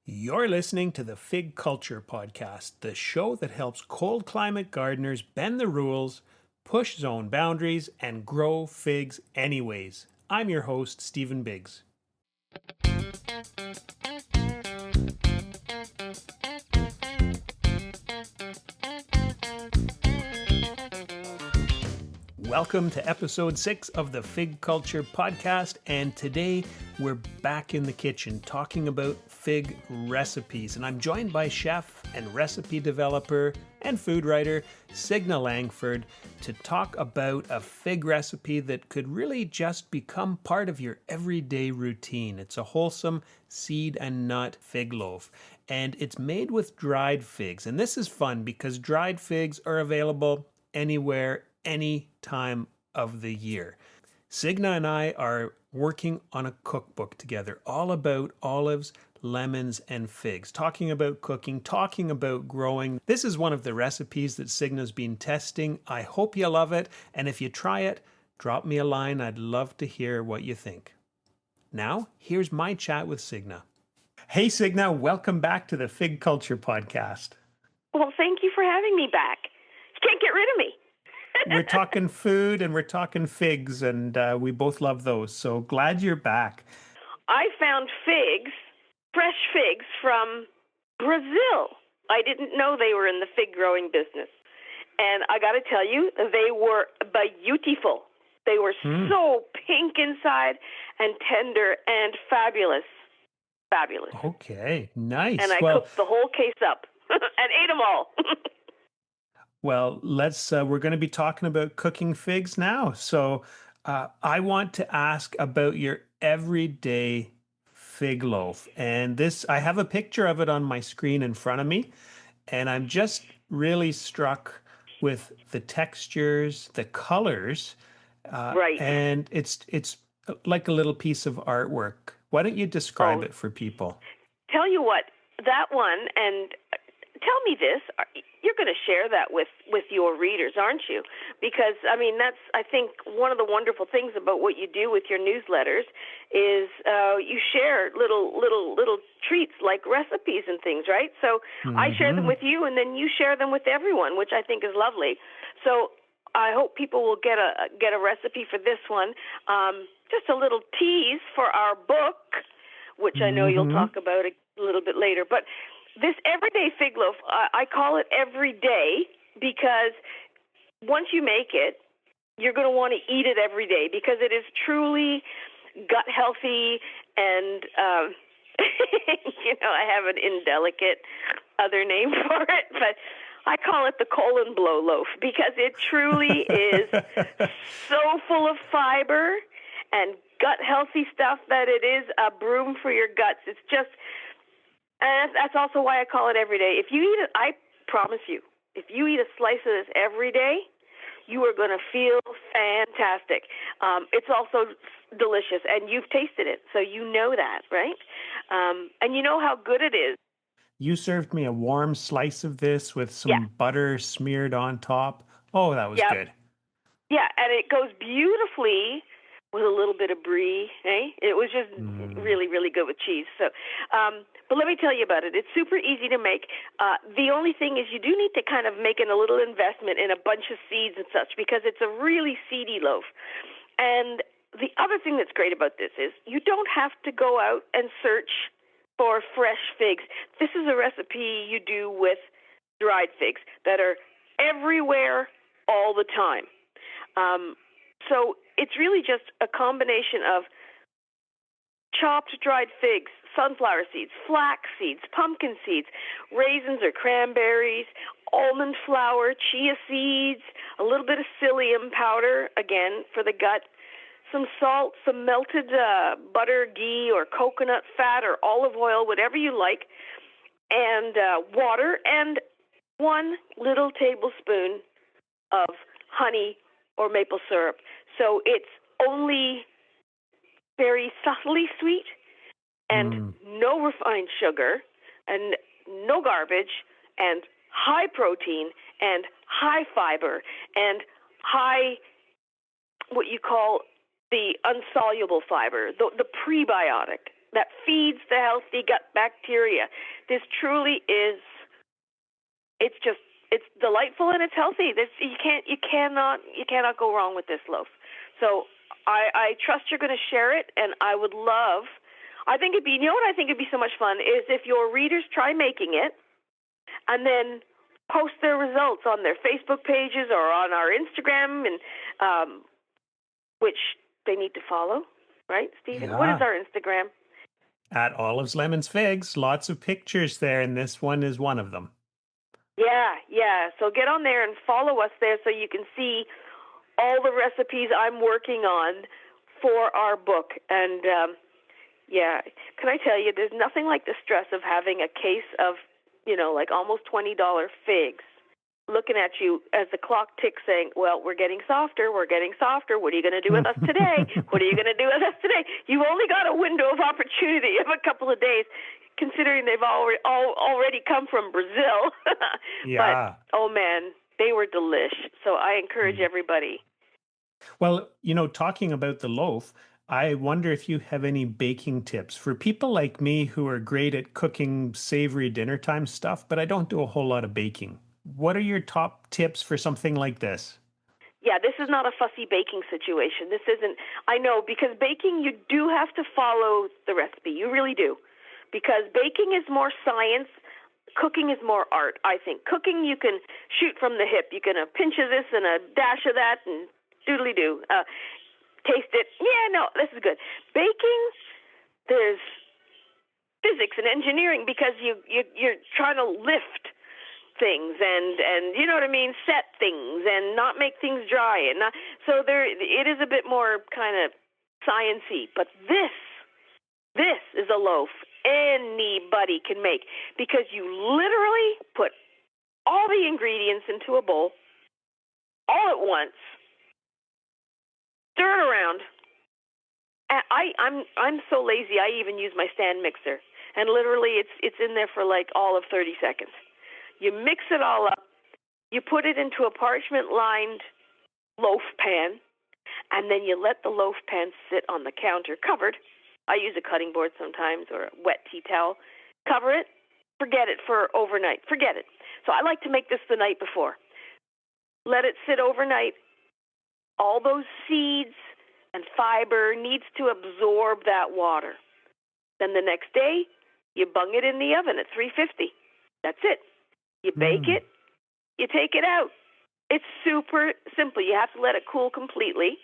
You're listening to the Fig Culture Podcast, the show that helps cold climate gardeners bend the rules, push zone boundaries, and grow figs anyways. I'm your host, Stephen Biggs. Welcome to episode 6 of the Fig Culture Podcast, and today we're back in the kitchen talking about fig recipes. And I'm joined by chef and recipe developer and food writer Signe Langford to talk about a fig recipe that could really just become part of your everyday routine. It's a wholesome seed and nut fig loaf, and it's made with dried figs. And this is fun because dried figs are available anywhere, any time of the year. Signe and I are working on a cookbook together all about olives, lemons, and figs, talking about cooking, talking about growing. This is one of the recipes that Signe's been testing. I hope you love it, and if you try it, drop me a line. I'd love to hear what you think. Now, here's my chat with Signe. Hey Signe, welcome back to the Fig Culture Podcast. Well, thank you for having me back. You can't get rid of me. We're talking food and we're talking figs, and we both love those. So glad you're back. I found figs, fresh figs from Brazil. I didn't know they were in the fig growing business. And I got to tell you, they were beautiful. They were so pink inside and tender and fabulous. Fabulous. Okay, nice. And I cooked the whole case up and ate them all. Well, we're going to be talking about cooking figs now. So I want to ask about your everyday fig loaf. And I have a picture of it on my screen in front of me. And I'm just really struck with the textures, the colors. Right. And it's like a little piece of artwork. Why don't you describe it for people? Tell you what, that one, and tell me this, you're going to share that with your readers, aren't you? Because, I mean, that's, I think, one of the wonderful things about what you do with your newsletters is you share little treats like recipes and things, right? So I share them with you, and then you share them with everyone, which I think is lovely. So I hope people will get a recipe for this one. Just a little tease for our book, which I know you'll talk about a little bit later. But this everyday fig loaf, I call it every day because once you make it, you're going to want to eat it every day because it is truly gut healthy and, I have an indelicate other name for it, but I call it the colon blow loaf because it truly is so full of fiber and gut healthy stuff that it is a broom for your guts. It's just, and that's also why I call it every day. If you eat it, I promise you, if you eat a slice of this every day, you are going to feel fantastic. It's also delicious, and you've tasted it, so you know that, right? And you know how good it is. You served me a warm slice of this with some butter smeared on top. Oh, that was good. Yeah, and it goes beautifully with a little bit of brie, eh? It was just really, really good with cheese. So, but let me tell you about it. It's super easy to make. The only thing is you do need to kind of make a little investment in a bunch of seeds and such because it's a really seedy loaf. And the other thing that's great about this is you don't have to go out and search for fresh figs. This is a recipe you do with dried figs that are everywhere all the time. So it's really just a combination of chopped dried figs, sunflower seeds, flax seeds, pumpkin seeds, raisins or cranberries, almond flour, chia seeds, a little bit of psyllium powder, again, for the gut, some salt, some melted butter, ghee, or coconut fat or olive oil, whatever you like, and water, and 1 little tablespoon of honey or maple syrup. So it's only very subtly sweet and no refined sugar and no garbage and high protein and high fiber and high what you call the unsoluble fiber, the prebiotic that feeds the healthy gut bacteria. This truly is, it's delightful and it's healthy. You cannot go wrong with this loaf. So I trust you're going to share it, and I would love, I think it'd be, you know what I think it'd be so much fun is if your readers try making it and then post their results on their Facebook pages or on our Instagram, and which they need to follow, right, Stephen? Yeah. What is our Instagram? At Olives, Lemons, Figs. Lots of pictures there, and this one is one of them. Yeah. So get on there and follow us there so you can see all the recipes I'm working on for our book. And, can I tell you, there's nothing like the stress of having a case of, like almost $20 figs looking at you as the clock ticks saying, well, we're getting softer. What are you going to do with us today? What are you going to do with us today? You've only got a window of opportunity of a couple of days, considering they've already come from Brazil. Yeah. But, oh, man, they were delish. So I encourage everybody. Well, talking about the loaf, I wonder if you have any baking tips for people like me who are great at cooking savory dinner time stuff, but I don't do a whole lot of baking. What are your top tips for something like this? Yeah, this is not a fussy baking situation. This isn't, I know, because baking, you do have to follow the recipe. You really do. Because baking is more science. Cooking is more art, I think. Cooking, you can shoot from the hip. You can a pinch of this and a dash of that and doodly-doo. Taste it. Yeah, no, this is good. Baking, there's physics and engineering because you're trying to lift things and you know what I mean, set things and not make things dry and not, so it is a bit more kind of sciencey. But this is a loaf anybody can make because you literally put all the ingredients into a bowl all at once. Stir it around. I'm so lazy. I even use my stand mixer, and literally it's in there for like all of 30 seconds. You mix it all up. You put it into a parchment-lined loaf pan, and then you let the loaf pan sit on the counter covered. I use a cutting board sometimes or a wet tea towel. Cover it. Forget it for overnight. Forget it. So I like to make this the night before. Let it sit overnight. All those seeds and fiber needs to absorb that water. Then the next day, you bung it in the oven at 350. That's it. You bake it. You take it out. It's super simple. You have to let it cool completely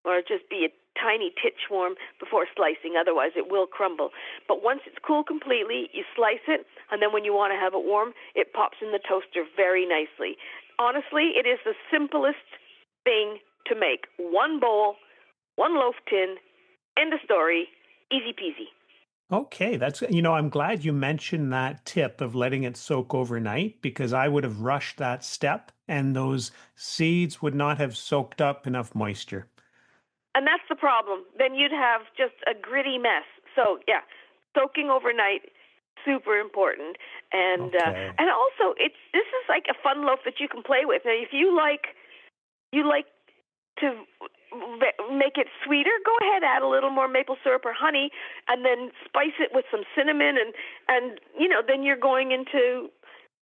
or just be a tiny titch warm before slicing. Otherwise, it will crumble. But once it's cool completely, you slice it, and then when you want to have it warm, it pops in the toaster very nicely. Honestly, it is the simplest thing to make. One bowl, one loaf tin, end of story, easy peasy. Okay, I'm glad you mentioned that tip of letting it soak overnight because I would have rushed that step and those seeds would not have soaked up enough moisture. And that's the problem. Then you'd have just a gritty mess. So, yeah, soaking overnight, super important. And and also, this is like a fun loaf that you can play with. Now, if you like to make it sweeter, go ahead, add a little more maple syrup or honey, and then spice it with some cinnamon, and then you're going into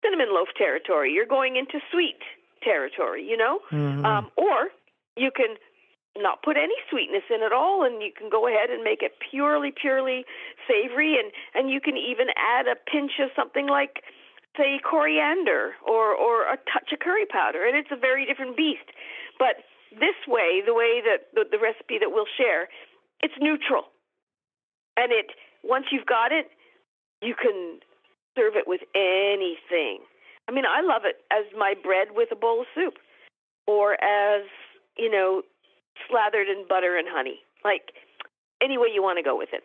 cinnamon loaf territory. You're going into sweet territory, or you can not put any sweetness in at all, and you can go ahead and make it purely savory, and you can even add a pinch of something like, say, coriander or a touch of curry powder, and it's a very different beast. But this way, the way that the recipe that we'll share, it's neutral. And once you've got it, you can serve it with anything. I mean, I love it as my bread with a bowl of soup or as, slathered in butter and honey. Like, any way you want to go with it.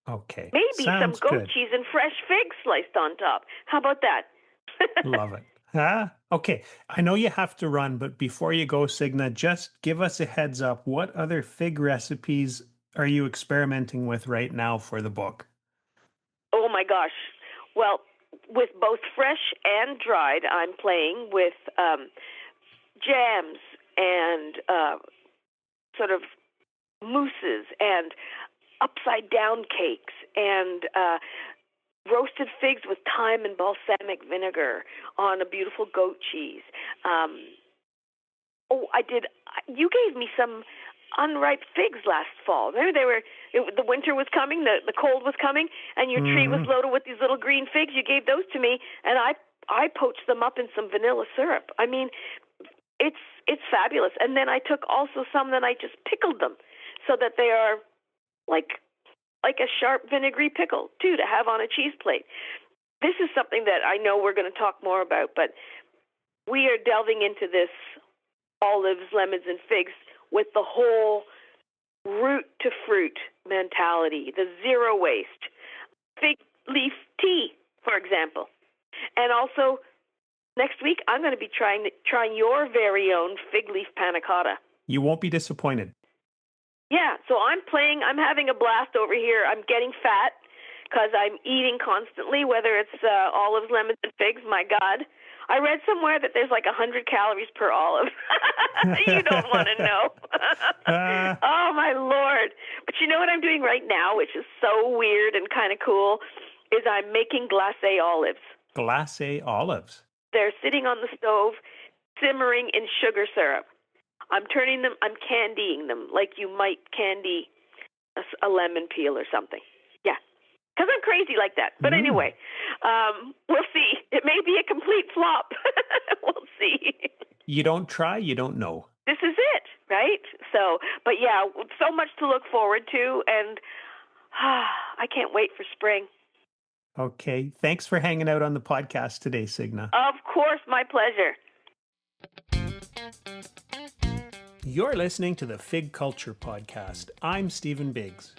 Okay. Maybe Sounds some goat good. cheese and fresh figs sliced on top. How about that? Love it. Okay. I know you have to run, but before you go, Signe, just give us a heads up. What other fig recipes are you experimenting with right now for the book? Oh, my gosh. Well, with both fresh and dried, I'm playing with jams and sort of mousses and upside-down cakes and roasted figs with thyme and balsamic vinegar on a beautiful goat cheese. You gave me some unripe figs last fall. Remember, the winter was coming, the cold was coming, and your tree was loaded with these little green figs. You gave those to me, and I poached them up in some vanilla syrup. I mean, it's fabulous. And then I took also some, and I just pickled them so that they are like a sharp vinegary pickle, too, to have on a cheese plate. This is something that I know we're going to talk more about, but we are delving into this olives, lemons, and figs with the whole root to fruit mentality, the zero waste. Fig leaf tea, for example. And also, next week, I'm going to be trying your very own fig leaf panna cotta. You won't be disappointed. Yeah, so I'm having a blast over here. I'm getting fat because I'm eating constantly, whether it's olives, lemons, and figs. My God. I read somewhere that there's like 100 calories per olive. You don't want to know. Oh, my Lord. But you know what I'm doing right now, which is so weird and kind of cool, is I'm making glacé olives. Glacé olives? They're sitting on the stove, simmering in sugar syrup. I'm candying them like you might candy a lemon peel or something. Yeah. Because I'm crazy like that. But anyway, we'll see. It may be a complete flop. We'll see. You don't try, you don't know. This is it, right? So, but yeah, so much to look forward to, and I can't wait for spring. Okay. Thanks for hanging out on the podcast today, Signe. Of course, my pleasure. You're listening to the Fig Culture Podcast. I'm Stephen Biggs.